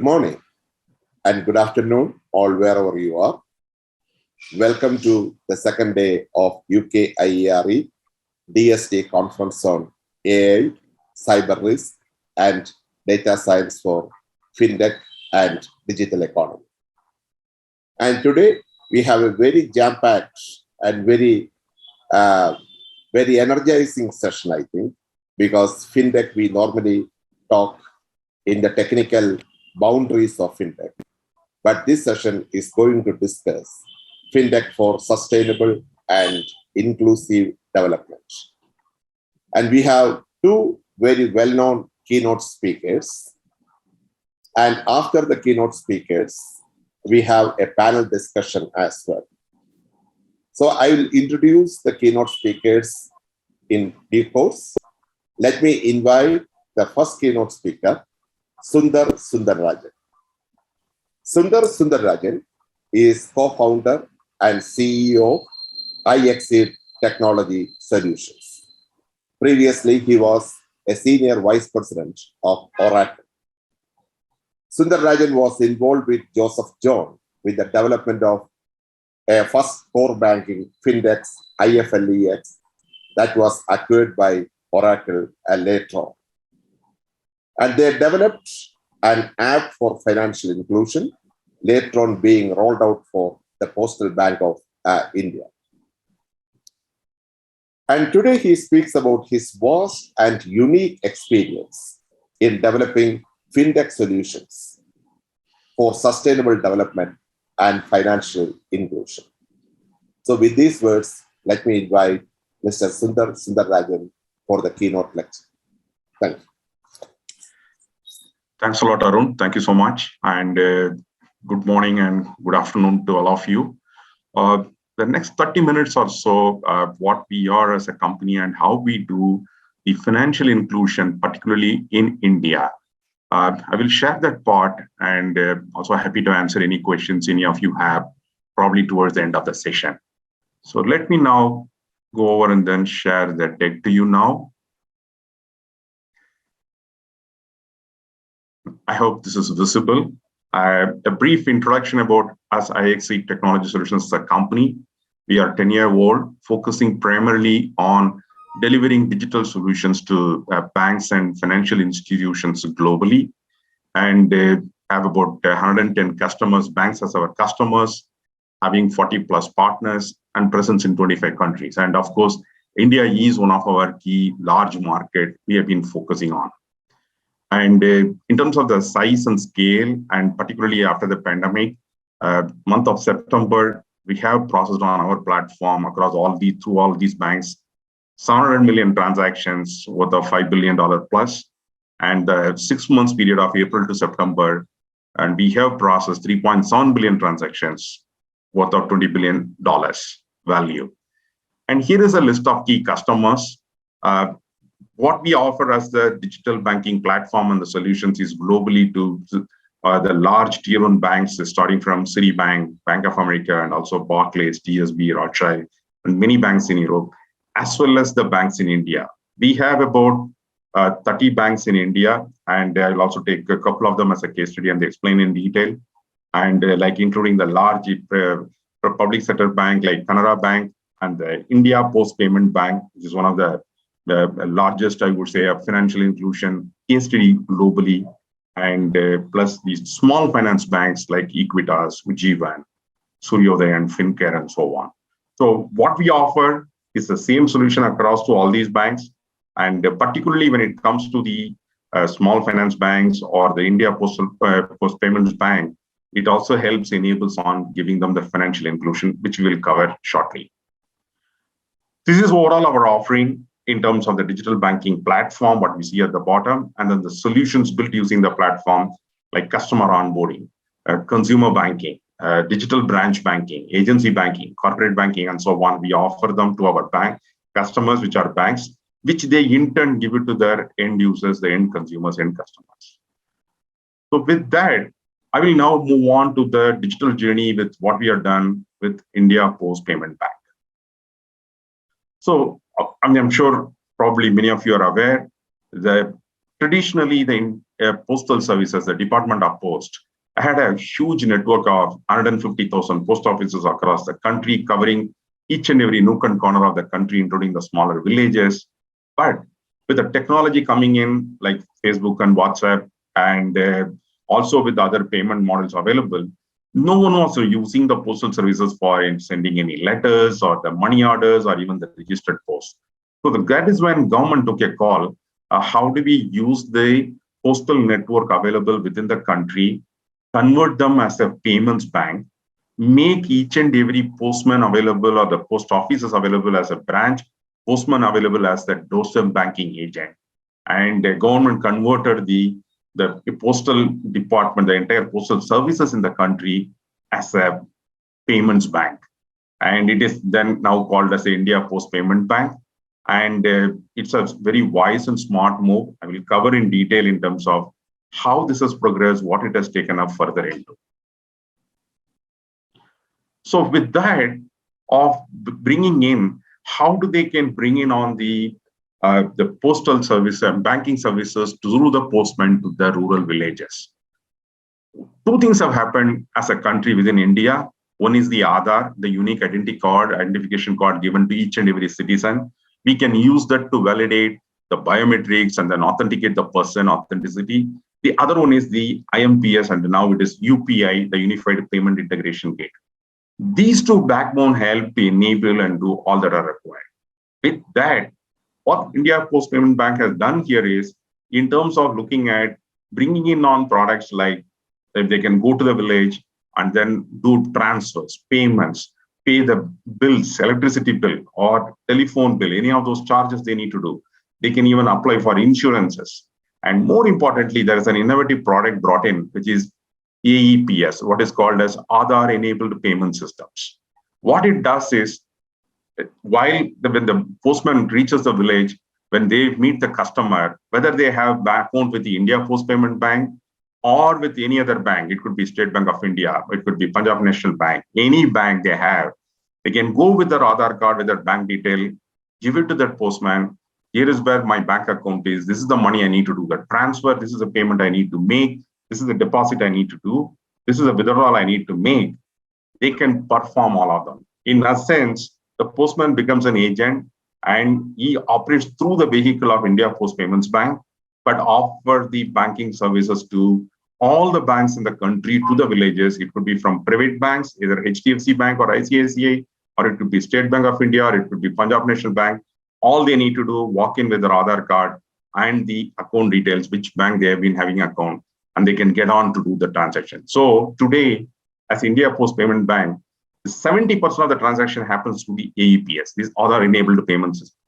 Good morning and good afternoon, all wherever you are. Welcome to the second day of UK IERE DST conference on AI, cyber risk, and data science for Fintech and digital economy. And today we have a very jam-packed and very energizing session, I think, because Fintech, we normally talk in the technical boundaries of Fintech. But this session is going to discuss Fintech for sustainable and inclusive development. And we have two very well-known keynote speakers. And after the keynote speakers, we have a panel discussion as well. So I will introduce the keynote speakers in due course. Let me invite the first keynote speaker, Sundarrajan. Sundarrajan is co-founder and CEO of iExceed Technology Solutions. Previously, he was a senior vice president of Oracle. Sundarrajan was involved with Joseph John with the development of a first core banking Fintech IFLEX that was acquired by Oracle later on. And they developed an app for financial inclusion, later on being rolled out for the Postal Bank of India. And today he speaks about his vast and unique experience in developing Fintech solutions for sustainable development and financial inclusion. So with these words, let me invite Mr. Sundarrajan for the keynote lecture. Thank you. Thanks a lot, Arun. Thank you so much. And good morning and good afternoon to all of you. The next 30 minutes or so, what we are as a company and how we do the financial inclusion, particularly in India. I will share that part and also happy to answer any questions any of you have, probably towards the end of the session. So let me now go over and then share the deck to you now. I hope this is visible. A brief introduction about us, iExceed Technology Solutions as a company. We are 10-year-old, focusing primarily on delivering digital solutions to banks and financial institutions globally, and have about 110 customers, banks as our customers, having 40+ partners and presence in 25 countries. And of course, India is one of our key large market we have been focusing on. And in terms of the size and scale, and particularly after the pandemic, month of September, we have processed on our platform across through all these banks, 700 million transactions worth of $5 billion plus, and the 6 months period of April to September, and we have processed 3.7 billion transactions worth of $20 billion value. And here is a list of key customers. What we offer as the digital banking platform and the solutions is globally to the large tier 1 banks, starting from Citibank, Bank of America, and also Barclays, DSB, Rothschild, and many banks in Europe, as well as the banks in India. We have about 30 banks in India, and I'll also take a couple of them as a case study and explain in detail. And like including the large public sector bank like Canara Bank and the India Post Payment Bank, which is one of the largest, I would say, of financial inclusion case study globally, and plus these small finance banks like Equitas, Ujjivan, Suryodaya, and Fincare, and so on. So what we offer is the same solution across to all these banks, and particularly when it comes to the small finance banks or the India Post Payments Bank, it also helps enables on giving them the financial inclusion, which we will cover shortly. This is overall our offering in terms of the digital banking platform, what we see at the bottom, and then the solutions built using the platform, like customer onboarding, consumer banking, digital branch banking, agency banking, corporate banking, and so on. We offer them to our bank customers, which are banks, which they in turn give it to their end users, the end consumers, end customers. So with that, I will now move on to the digital journey with what we have done with India Post Payment Bank. So I'm sure probably many of you are aware that Traditionally, the postal services, the Department of Post, had a huge network of 150,000 post offices across the country, covering each and every nook and corner of the country, including the smaller villages. But with the technology coming in, like Facebook and WhatsApp, and also with other payment models available, no one was using the postal services for sending any letters or the money orders or even the registered post. So that is when government took a call. How do we use the postal network available within the country, convert them as a payments bank, make each and every postman available or the post offices available as a branch, postman available as the doorstep banking agent. And the government converted the postal department, the entire postal services in the country as a payments bank. And it is then now called as the India Post Payment Bank. And it's a very wise and smart move. I will cover in detail in terms of how this has progressed, what it has taken up further into. So with that, of bringing in, how do they can bring in on the postal service and banking services through the postman to the rural villages? Two things have happened as a country within India. One is the Aadhaar, the unique identification card given to each and every citizen. We can use that to validate the biometrics and then authenticate the person authenticity. The other one is the IMPS, and now it is UPI, the Unified Payment Integration Gate. These two backbone help to enable and do all that are required. With that, what India Post Payment Bank has done here is, in terms of looking at bringing in on products like if they can go to the village and then do transfers, payments, pay the bills, electricity bill or telephone bill, any of those charges they need to do. They can even apply for insurances. And more importantly, there is an innovative product brought in, which is AEPS, what is called as Aadhaar-enabled payment systems. What it does is, when the postman reaches the village, when they meet the customer, whether they have account with the India Post Payment Bank or with any other bank, it could be State Bank of India, it could be Punjab National Bank, any bank they have, they can go with their Aadhaar card, with their bank detail, give it to that postman. Here is where my bank account is. This is the money I need to do the transfer. This is the payment I need to make. This is the deposit I need to do. This is a withdrawal I need to make. They can perform all of them. In a sense, the postman becomes an agent and he operates through the vehicle of India Post Payments Bank, but offer the banking services to all the banks in the country, to the villages. It could be from private banks, either HDFC Bank or ICICI, or it could be State Bank of India, or it could be Punjab National Bank. All they need to do, walk in with their Aadhaar card and the account details, which bank they have been having account, and they can get on to do the transaction. So today, as India Post Payment Bank, 70% of the transaction happens through the AEPS, this Aadhaar-enabled payment system.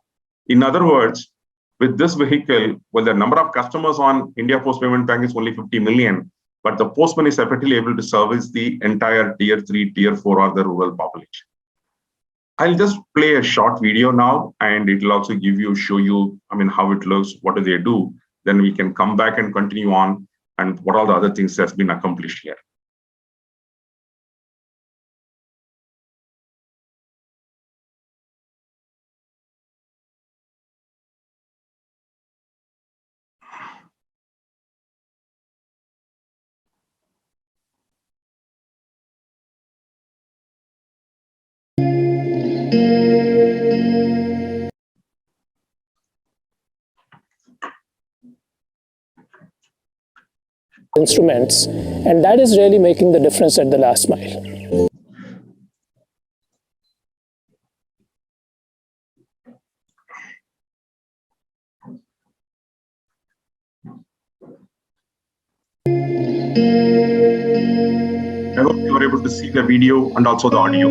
In other words, with this vehicle, well, the number of customers on India Post Payment Bank is only 50 million, but the postman is effectively able to service the entire tier 3, tier 4 or the rural population. I'll just play a short video now, and it will also show you, how it looks, what do they do. Then we can come back and continue on and what all the other things has been accomplished here. Instruments, and that is really making the difference at the last mile. I hope you were able to see the video and also the audio.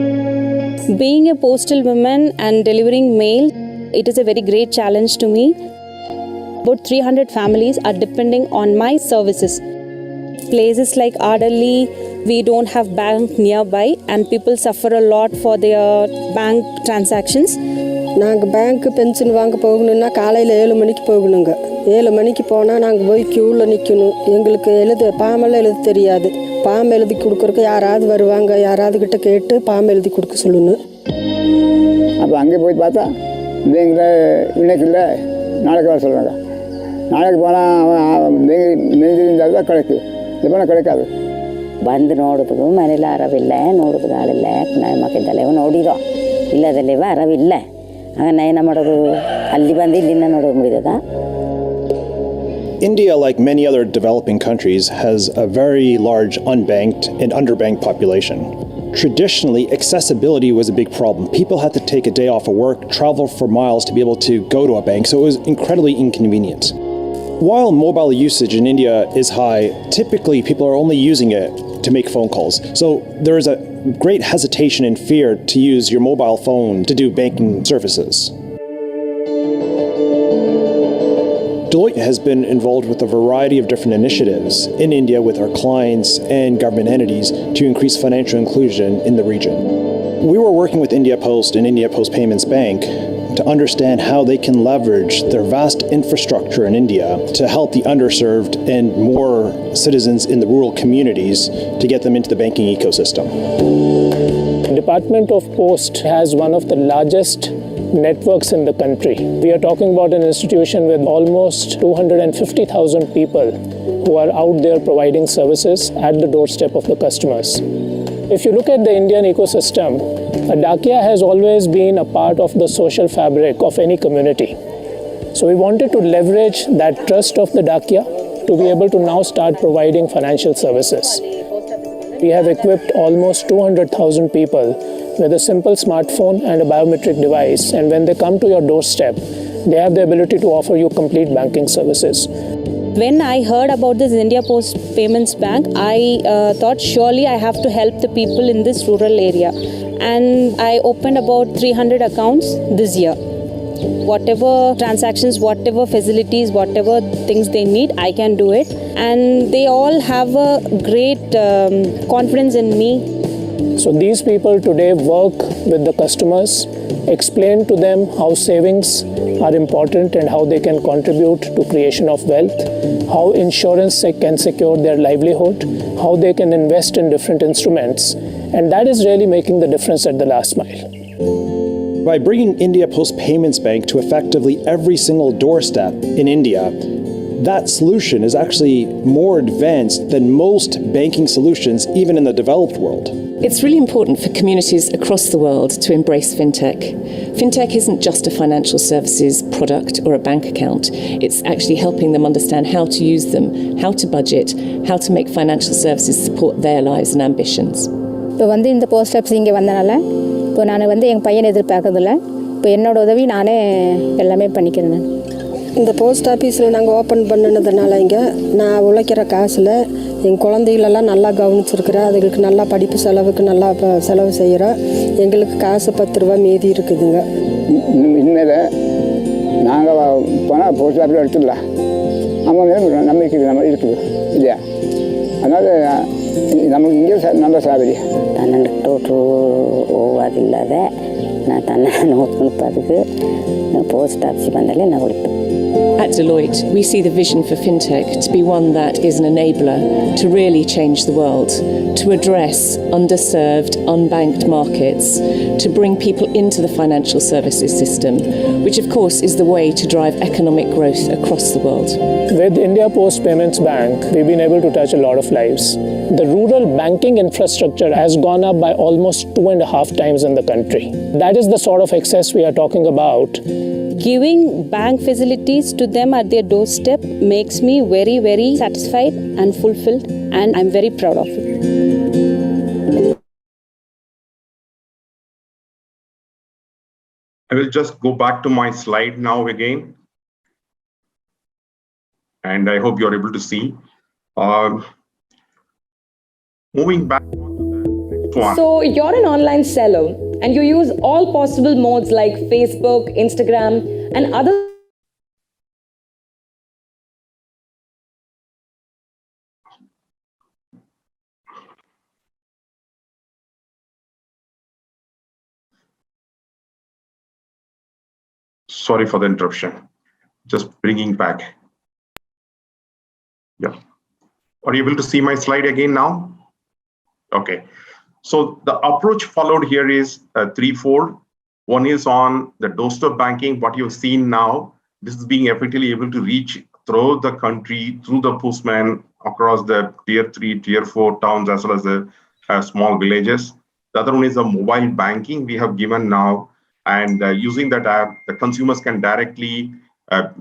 Being a postal woman and delivering mail, it is a very great challenge to me. About 300 families are depending on my services. Places like Adali, we don't have bank nearby and people suffer a lot for their bank transactions. நாங்கள் பேங்க்கு pension வாங்க போகணுன்னா காலையில் 7 மணிக்கு போகணுங்க. 7 மணிக்கு போனால் நாங்கள் போய் க்யூவில் நிற்கணும். எங்களுக்கு பாமெல்லாம் எழுத தெரியாது. பாம் எழுதி கொடுக்குறக்கு யாராவது வருவாங்க, யாராவது கிட்ட கேட்டு பாம் எழுதி கொடுக்க சொல்லணும். அப்போ அங்கே போய் பார்த்தா இந்த இணையத்தில் நாளைக்கு வர சொல்லுவாங்க. நாளைக்கு போனால் நெஞ்சிருந்தால் தான் கிடைக்கும், இல்லைன்னா கிடைக்காது. ಬಂದು ನೋಡೋದಕ್ಕೂ ಮನೇಲಿ ಅರವಿಲ್ಲ, ನೋಡೋದಕ್ಕೆ ಆಳಿಲ್ಲ, ಮಕ್ಕಳದಲ್ಲೇ ನೋಡಿರೋ ಇಲ್ಲದಲ್ಲೇ ಅರವಿಲ್ಲ. ಆಗ ನಯನ ಮಾಡೋದು ಅಲ್ಲಿ ಬಂದು ಇಲ್ಲಿಂದ ನೋಡೋದು ಮುಗಿದದ. India, like many other developing countries, has a very large unbanked and underbanked population. Traditionally, accessibility was a big problem. People had to take a day off of work, travel for miles to be able to go to a bank, so it was incredibly inconvenient. While mobile usage in India is high, typically people are only using it to make phone calls. So there is a great hesitation and fear to use your mobile phone to do banking services. Deloitte has been involved with a variety of different initiatives in India with our clients and government entities to increase financial inclusion in the region. We were working with India Post and India Post Payments Bank to understand how they can leverage their vast infrastructure in India to help the underserved and more citizens in the rural communities to get them into the banking ecosystem. The Department of Post has one of the largest networks in the country. We are talking about an institution with almost 250,000 people who are out there providing services at the doorstep of the customers. If you look at the Indian ecosystem, a Dakia has always been a part of the social fabric of any community. So we wanted to leverage that trust of the Dakia to be able to now start providing financial services. We have equipped almost 200,000 people with a simple smartphone and a biometric device, and when they come to your doorstep, they have the ability to offer you complete banking services. When I heard about this India Post Payments Bank, I thought surely I have to help the people in this rural area. And I opened about 300 accounts this year. Whatever transactions, whatever facilities, whatever things they need, I can do it. And they all have a great confidence in me. So these people today work with the customers, explain to them how savings are important and how they can contribute to creation of wealth, how insurance can secure their livelihood, how they can invest in different instruments. And that is really making the difference at the last mile. By bringing India Post Payments Bank to effectively every single doorstep in India, that solution is actually more advanced than most banking solutions, even in the developed world. It's really important for communities across the world to embrace fintech. Fintech isn't just a financial services product or a bank account. It's actually helping them understand how to use them, how to budget, how to make financial services support their lives and ambitions. இப்போ வந்து இந்த post office இங்கே வந்தனால இப்போ நான் வந்து எங்கள் பையன் எதிர்பார்க்கறதில்ல, இப்போ என்னோட உதவி நானே எல்லாமே பண்ணிக்கிறேன். நான் இந்த போஸ்ட் ஆஃபீஸில் நாங்கள் ஓப்பன் பண்ணினதுனால இங்கே நான் உழைக்கிற காசில் எங்கள் குழந்தைகளெல்லாம் நல்லா கவனிச்சிருக்கிறேன். அதுகளுக்கு நல்லா படிப்பு செலவுக்கு நல்லா செலவு செய்கிறோம். எங்களுக்கு காசு 10 ரூபா மீதி இருக்குதுங்க. இனிமேல் நாங்கள் போனால் போஸ்ட் ஆஃபீஸில் எடுத்துடலாம். நம்ம நம்பிக்கை நம்ம இருக்குது இல்லையா? அதனால் ನಮಗೆ ಹಿಂಗೆ ನಮ್ಮ ಸಾವಿರಿ ತನ್ನ ಟೋಟು ಹೋಗೋದಿಲ್ಲದೆ ನಾ ತನ್ನ ನೋಡ್ಕೊಳ್ಪದಕ್ಕೆ ಪೋಸ್ಟ್ ಆಫೀಸ್ ಬಂದಲ್ಲಿ ನಾವು ಉಳಿತು. At Deloitte, we see the vision for fintech to be one that is an enabler to really change the world, to address underserved, unbanked markets, to bring people into the financial services system, which of course is the way to drive economic growth across the world. With India Post Payments Bank, we've been able to touch a lot of lives. The rural banking infrastructure has gone up by almost 2.5 times in the country. That is the sort of access we are talking about. Giving bank facilities to them at their doorstep makes me very, very satisfied and fulfilled, and I'm very proud of it. I will just go back to my slide now again. And I hope you're able to see. Moving back on to the next one. So you're an online seller and you use all possible modes like Facebook, Instagram, and other. Sorry for the interruption. Just bringing back. Yeah. Are you able to see my slide again now? Okay. So the approach followed here is threefold. One is on the doorstep banking, what you've seen now. This is being effectively able to reach throughout the country through the postman across the tier 3, tier 4 towns as well as the small villages. The other one is the mobile banking we have given now. And using that app, the consumers can directly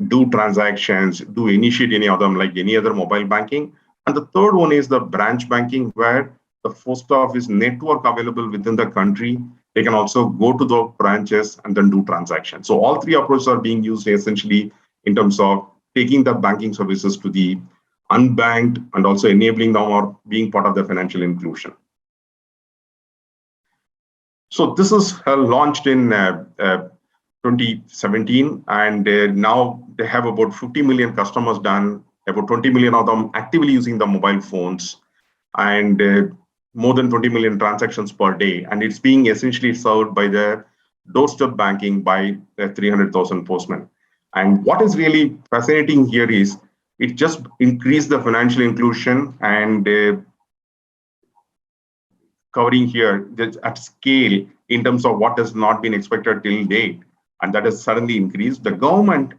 do transactions, do initiate any of them like any other mobile banking. And the third one is the branch banking, where the post office network available within the country, they can also go to the branches and then do transactions. So all three approaches are being used essentially in terms of taking the banking services to the unbanked and also enabling them or being part of the financial inclusion. So this is launched in 2017, and now they have about 50 million customers done, about 20 million of them actively using the mobile phones, and more than 20 million transactions per day. And it's being essentially served by the doorstep banking by 300,000 postmen. And what is really fascinating here is it just increased the financial inclusion and covering here at scale in terms of what has not been expected till date. And that has suddenly increased. The government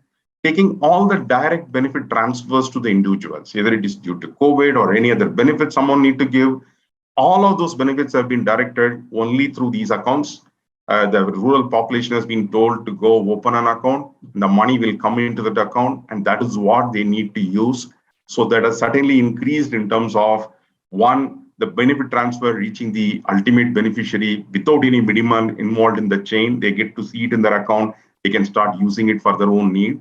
taking all the direct benefit transfers to the individuals, either it is due to COVID or any other benefit someone need to give. All of those benefits have been directed only through these accounts. The rural population has been told to go open an account. The money will come into that account, and that is what they need to use. So that has certainly increased in terms of, one, the benefit transfer reaching the ultimate beneficiary without any middleman involved in the chain. They get to see it in their account. They can start using it for their own need.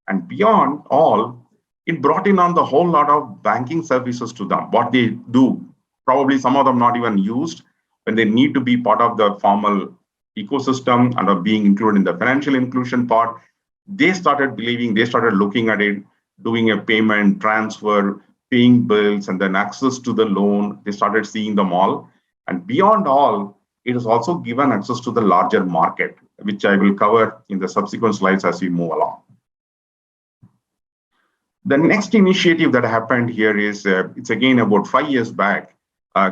And beyond all, it brought in on the whole lot of banking services to them. What they do, probably some of them not even used, when they need to be part of the formal ecosystem and are being included in the financial inclusion part, they started believing, they started looking at it, doing a payment, transfer, paying bills, and then access to the loan. They started seeing them all. And beyond all, it has also given access to the larger market, which I will cover in the subsequent slides as we move along. The next initiative that happened here is, it's again about 5 years back,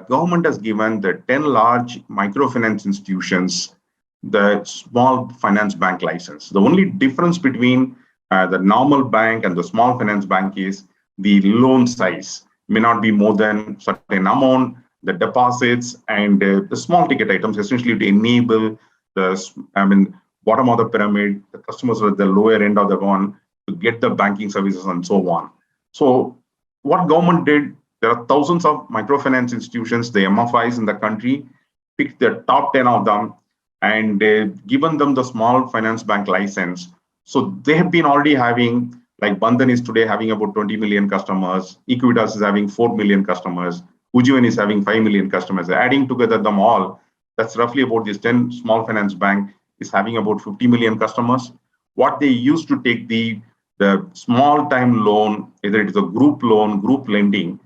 government has given the 10 large microfinance institutions the small finance bank license. The only difference between the normal bank and the small finance bank is the loan size may not be more than certain amount, the deposits, and the small ticket items, essentially to enable the bottom of the pyramid, the customers at the lower end of the one, to get the banking services and so on. So what government did, there are thousands of microfinance institutions, the MFIs in the country, picked the top 10 of them and given them the small finance bank license. So they have been already having, like Bandhan is today having about 20 million customers, Equitas is having 4 million customers, Ujjivan is having 5 million customers. Adding together them all, that's roughly about this 10 small finance bank is having about 50 million customers. What they used to take the small time loan, either it is a group loan, group lending,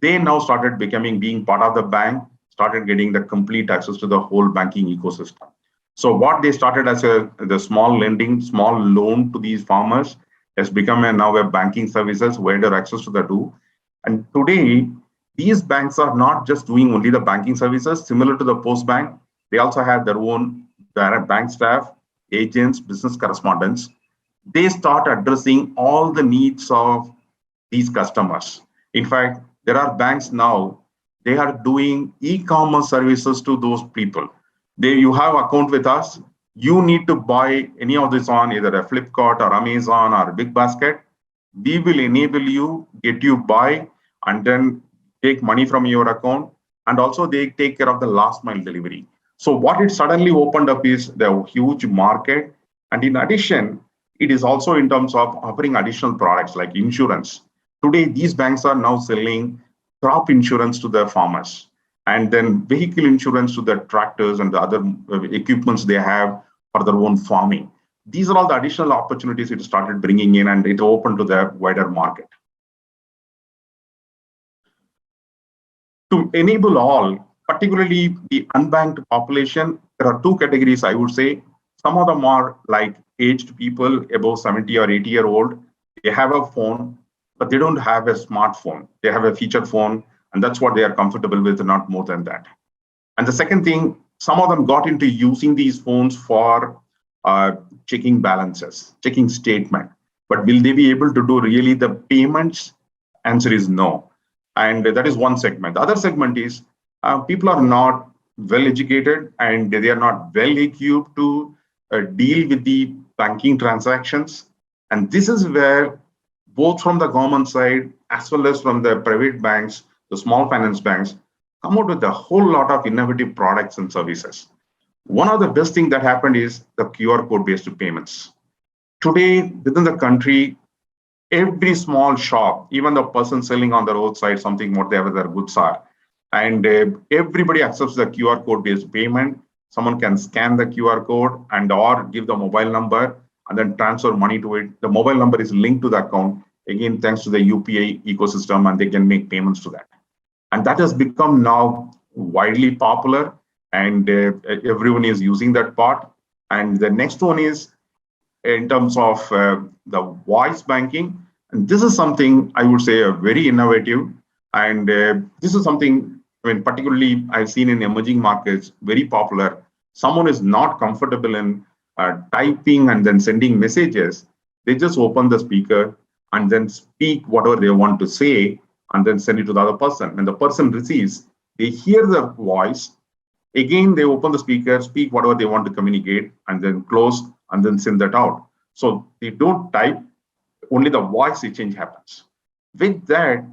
they now started being part of the bank, started getting the complete access to the whole banking ecosystem. So what they started as the small lending, small loan to these farmers has become now a banking services, wider access to the two. And today, these banks are not just doing only the banking services, similar to the post bank. They also have their own direct bank staff, agents, business correspondents. They start addressing all the needs of these customers. In fact, there are banks now, they are doing e-commerce services to those people. You have account with us, you need to buy any of this on either a Flipkart or Amazon or Big Basket. We will enable you, get you buy, and then take money from your account. And also they take care of the last mile delivery. So what it suddenly opened up is the huge market. And in addition, it is also in terms of offering additional products like insurance. Today, these banks are now selling crop insurance to the farmers, and then vehicle insurance to the tractors and the other equipments they have for their own farming. These are all the additional opportunities it started bringing in, and it opened to the wider market. To enable all, particularly the unbanked population, there are two categories, I would say. Some of them are like aged people above 70 or 80 year old. They have a phone, but they don't have a smartphone. They have a feature phone, and that's what they are comfortable with, not more than that. And the second thing, some of them got into using these phones for checking balances, checking statement. But will they be able to do really the payments? Answer is no. And that is one segment. The other segment is people are not well educated and they are not well equipped to deal with the banking transactions. And this is where both from the government side as well as from the private banks, the small finance banks, come out with a whole lot of innovative products and services. One of the best things that happened is the QR code based payments. Today, within the country, every small shop, even the person selling on the roadside, something whatever their goods are, and everybody accepts the QR code based payment. Someone can scan the QR code and or give the mobile number and then transfer money to it. The mobile number is linked to the account, again, thanks to the UPI ecosystem, and they can make payments to that. And that has become now widely popular, and everyone is using that part. And the next one is in terms of the voice banking. And this is something I would say very innovative. And this is something, I mean, particularly I've seen in emerging markets, very popular. Someone is not comfortable in typing and then sending messages. They just open the speaker and then speak whatever they want to say and then send it to the other person. When the person receives, they hear the voice. Again, they open the speaker, speak whatever they want to communicate, and then close and then send that out. So they don't type, only the voice exchange happens. With that,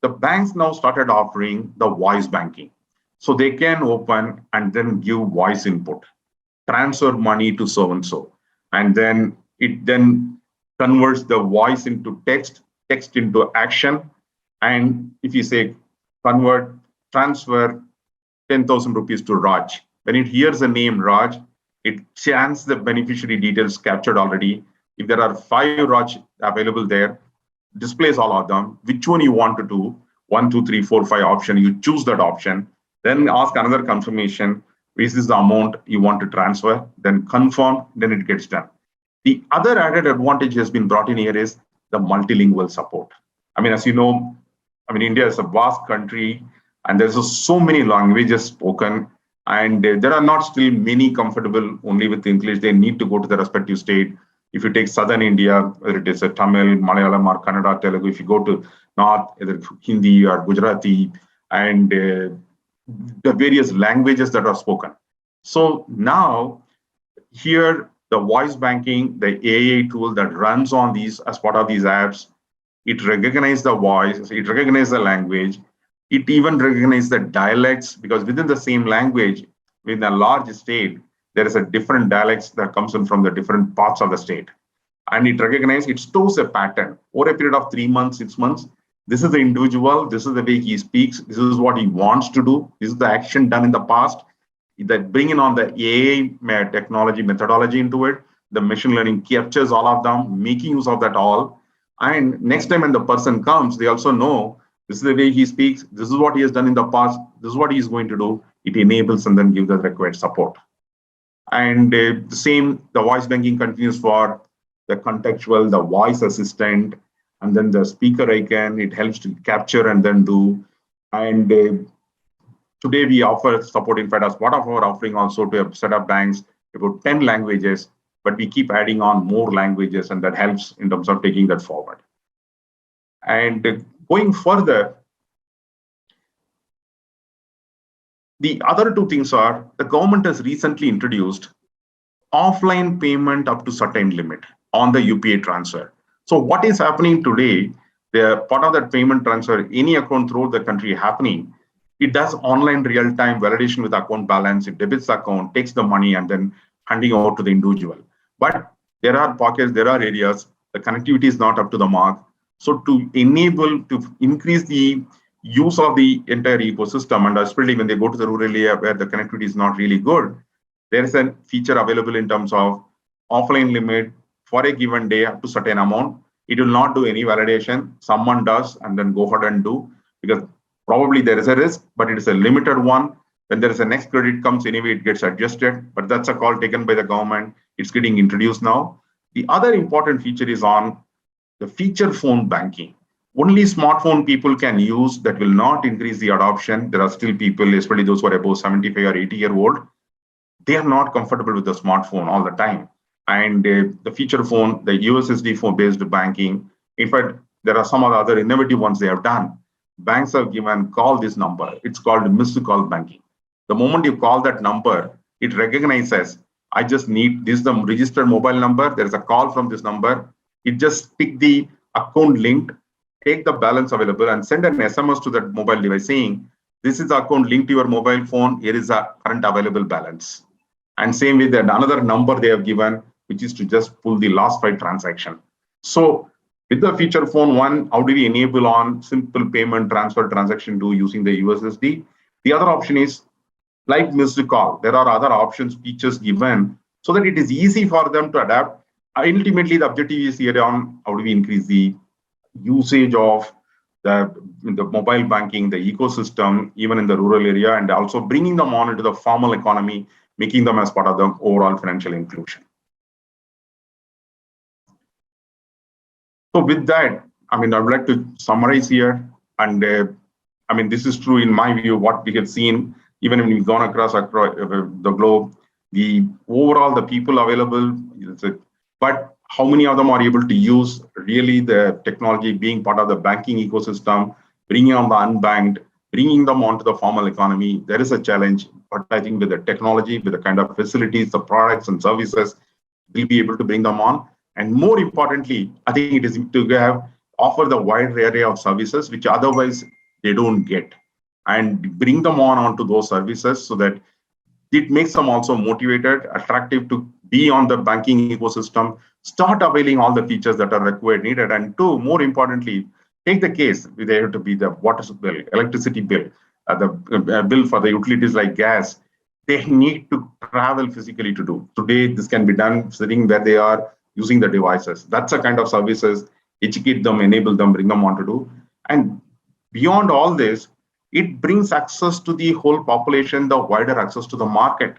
the banks now started offering the voice banking. So they can open and then give voice input, transfer money to so-and-so, and then it then converts the voice into text, text into action. And if you say transfer 10,000 rupees to Raj, when it hears the name Raj, it scans the beneficiary details captured already. If there are 5 Raj available there, displays all of them, which one you want to do, 1, 2, 3, 4, 5 option, you choose that option, then ask another confirmation, is this the amount you want to transfer, then confirm, then it gets done. The other added advantage has been brought in here is the multilingual support. I mean, as you know, India is a vast country and there's so many languages spoken, and there are not still many comfortable only with English. They need to go to the respective state. If you take southern India, whether it is a Tamil, Malayalam, or Kannada, Telugu, if you go to north, either Hindi or Gujarati, and the various languages that are spoken. So now here, the voice banking, the AI tool that runs on these as part of these apps, it recognizes the voice, it recognizes the language, it even recognizes the dialects, because within the same language, within a large state, there is a different dialects that comes in from the different parts of the state. And it recognizes, it stores a pattern over a period of 3 months, 6 months. This is the individual, this is the way he speaks, this is what he wants to do, this is the action done in the past. That bringing on the AI technology methodology into it, the machine learning captures all of them, making use of that all. And next time when the person comes, they also know this is the way he speaks, this is what he has done in the past, this is what he is going to do. It enables and then gives the required support. And the voice banking continues for the contextual, the voice assistant, and then the speaker icon. It helps to capture and then do. And today we offer support, in fact, as part of our offering also to a set of banks, about 10 languages, but we keep adding on more languages, and that helps in terms of taking that forward. And going further, the other 2 things are, the government has recently introduced offline payment up to certain limit on the UPI transfer. So what is happening today, the part of that payment transfer, any account throughout the country happening, it does online real-time validation with account balance, it debits the account, takes the money, and then handing over to the individual. But there are pockets, there are areas, the connectivity is not up to the mark. So to enable, to increase the use of the entire ecosystem, and especially when they go to the rural area where the connectivity is not really good, there is a feature available in terms of offline limit for a given day up to certain amount. It will not do any validation. Someone does and then go ahead and do, because probably there is a risk, but it is a limited one. When there is a next credit comes, anyway, it gets adjusted, but that's a call taken by the government. It's getting introduced now. The other important feature is on the feature phone banking. Only smartphone people can use, that will not increase the adoption. There are still people, especially those who are above 75 or 80-year-old, they are not comfortable with the smartphone all the time. and the feature phone, the USSD phone based banking. In fact, there are some other innovative ones they have done. Banks have given call this number. It's called missed call banking. The moment you call that number, it recognizes, I just need this, the registered mobile number. There's a call from this number. It just pick the account linked, take the balance available and send an SMS to that mobile device saying, this is the account linked to your mobile phone. Here is a current available balance. And same with that, another number they have given, which is to just pull the last 5 transactions. So with the feature phone, one, how do we enable on simple payment transfer transaction do using the USSD? The other option is like missed call. There are other options, features given so that it is easy for them to adapt. Ultimately, the objective is here on how do we increase the usage of the mobile banking, the ecosystem, even in the rural area, and also bringing them on into the formal economy, making them as part of the overall financial inclusion. So with that, I would like to summarize here. And this is true in my view, what we have seen, even when we've gone across the globe, the overall, the people available, but how many of them are able to use really the technology being part of the banking ecosystem, bringing on the unbanked, bringing them onto the formal economy. There is a challenge, but I think with the technology, with the kind of facilities, the products and services, we'll be able to bring them on. And more importantly, I think it is to offer the wide array of services which otherwise they don't get, and bring them onto those services so that it makes them also motivated, attractive to be on the banking ecosystem, start availing all the features that are required, needed. And two, more importantly, take the case, they have to be the water bill, electricity bill, the bill for the utilities like gas. They need to travel physically to do. Today, this can be done sitting where they are, using the devices. That's a kind of services, educate them, enable them, bring them on to do. And beyond all this, it brings access to the whole population, the wider access to the market.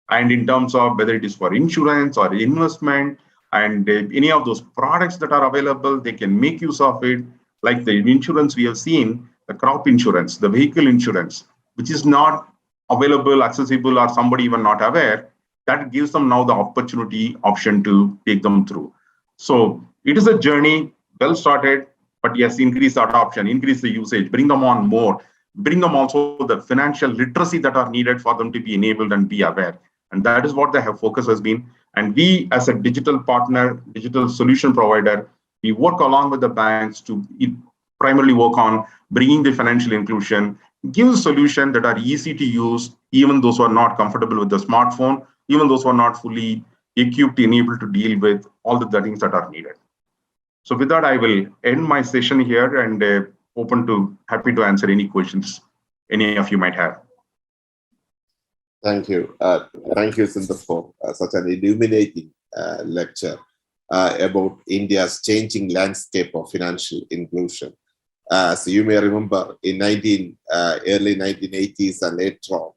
And in terms of whether it is for insurance or investment, and any of those products that are available, they can make use of it. Like the insurance we have seen, the crop insurance, the vehicle insurance, which is not available, accessible, or somebody even not aware, that gives them now the option to take them through. So it is a journey, well started, but yes, increase adoption, increase the usage, bring them on more, bring them also the financial literacy that are needed for them to be enabled and be aware. And that is what the focus has been. And we, as a digital partner, digital solution provider, we work along with the banks to primarily work on bringing the financial inclusion, give solutions that are easy to use, even those who are not comfortable with the smartphone, even those who are not fully equipped and able to deal with all the things that are needed. So with that, I will end my session here and happy to answer any questions any of you might have. Thank you. Thank you, Sundar, for such an illuminating lecture about India's changing landscape of financial inclusion. As you may remember, in early 1980s and later on,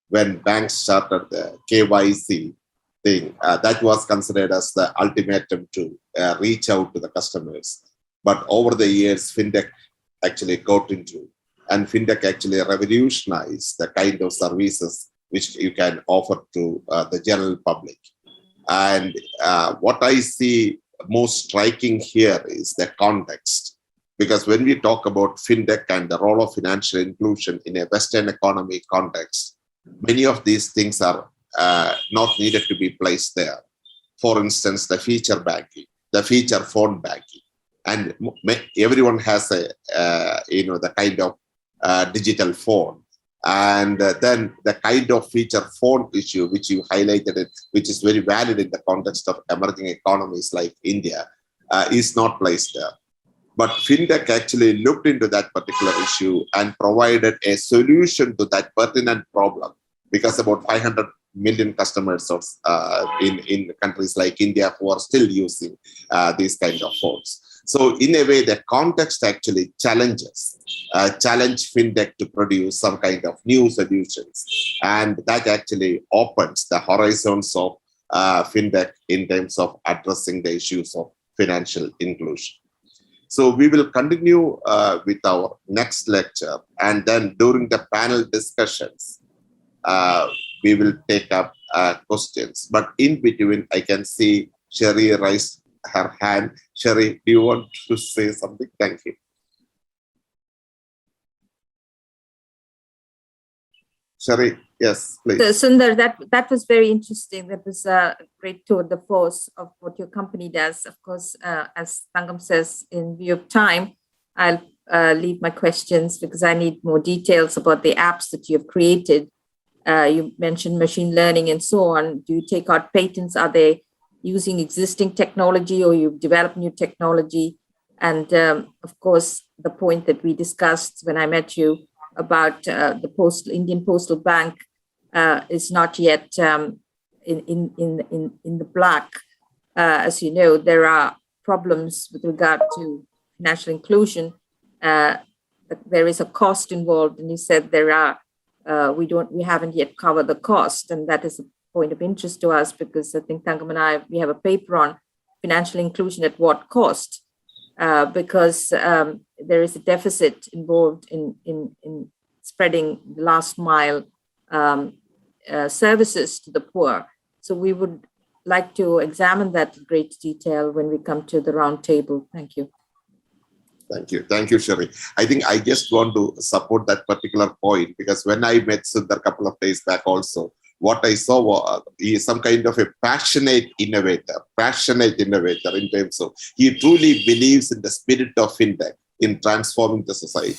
when banks started the KYC thing, that was considered as the ultimatum to reach out to the customers. But over the years, Fintech actually got into, and Fintech actually revolutionized the kind of services which you can offer to the general public. And what I see most striking here is the context. Because when we talk about Fintech and the role of financial inclusion in a Western economy context, many of these things are not needed to be placed there. For instance, the feature banking, the feature phone banking, and everyone has the kind of digital phone. And then the kind of feature phone issue, which you highlighted, which is very valid in the context of emerging economies like India, is not placed there. But Fintech actually looked into that particular issue and provided a solution to that pertinent problem, because about 500 million customers in countries like India who are still using these kind of phones. So in a way, the context actually challenge Fintech to produce some kind of new solutions. And that actually opens the horizons of Fintech in terms of addressing the issues of financial inclusion. So we will continue with our next lecture, and then during the panel discussions, we will take up questions. But in between, I can see Sherry raised her hand. Sherry, do you want to say something? Thank you. Sherry, yes, please. So, Sundar, that was very interesting. That was a great tour de force of what your company does. Of course, as Thangam says, in view of time, I'll leave my questions because I need more details about the apps that you have created. You mentioned machine learning and so on. Do you take out patents? Are they using existing technology or you've developed new technology? And of course, the point that we discussed when I met you about the Indian Postal Bank is not yet in the black. As you know, there are problems with regard to financial inclusion. There is a cost involved, and you said there are. We haven't yet covered the cost, and that is a point of interest to us because I think Thangam and we have a paper on financial inclusion at what cost. Because there is a deficit involved in spreading last mile services to the poor. So we would like to examine that in great detail when we come to the round table. Thank you. Thank you. Thank you, Sherry. I think I just want to support that particular point because when I met Sundar a couple of days back also, what I saw was he is some kind of a passionate innovator in terms of he truly believes in the spirit of fintech in transforming the society.